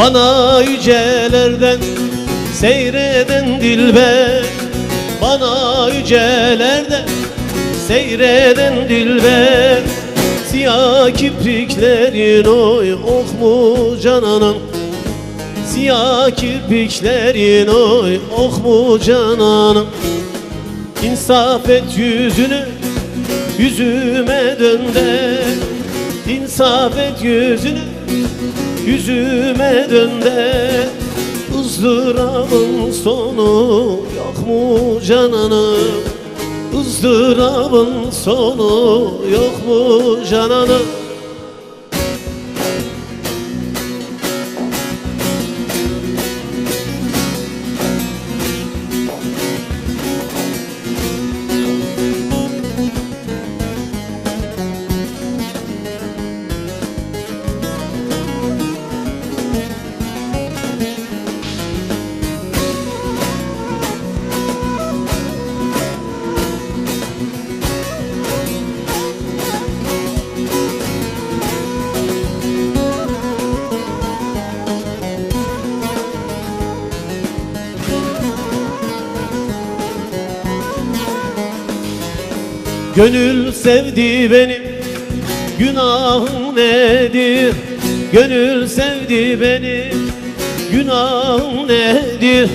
Bana yücelerden seyreden dilber, bana yücelerden seyreden dilber. Siyah kirpiklerin oy ok mu cananım, siyah kirpiklerin oy ok mu cananım. İnsaf et yüzünü, yüzüme dön de, İnsaf et yüzünü, yüzüme dön de. Izdırabın sonu yok mu cananım, ızdırabın sonu yok mu cananım. Gönül sevdi benim, günahım nedir? Gönül sevdi benim, günahım nedir?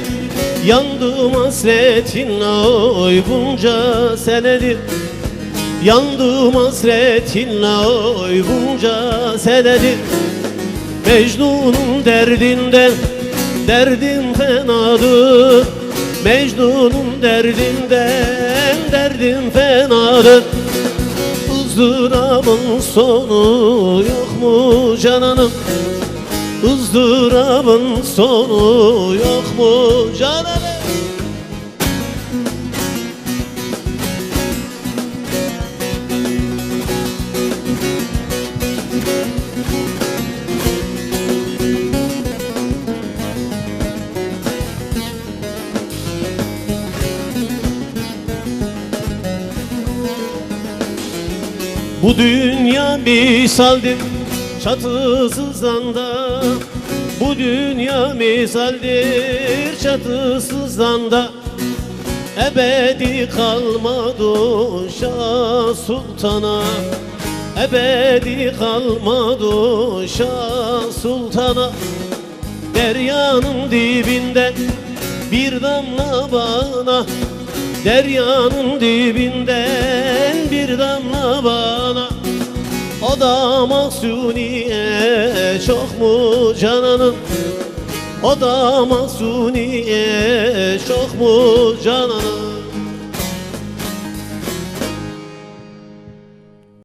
Yandım hasretinle oy bunca senedir, yandım hasretinle oy bunca senedir. Mecnun'un derdinden derdim fenadır, Mecnun'un derdinden derdim fenadır. Izdırabın sonu yok mu cananım, ızdırabın sonu yok mu cananım. Bu dünya misaldir çatısız anda, bu dünya misaldir çatısız anda. Ebedi kalmadı Şah Sultan'a, ebedi kalmadı Şah Sultan'a. Deryanın dibinden bir damla bana, deryanın dibinden bir damla bana. O da Mahsuniye çok mu cananım, o da Mahsuniye çok mu cananım.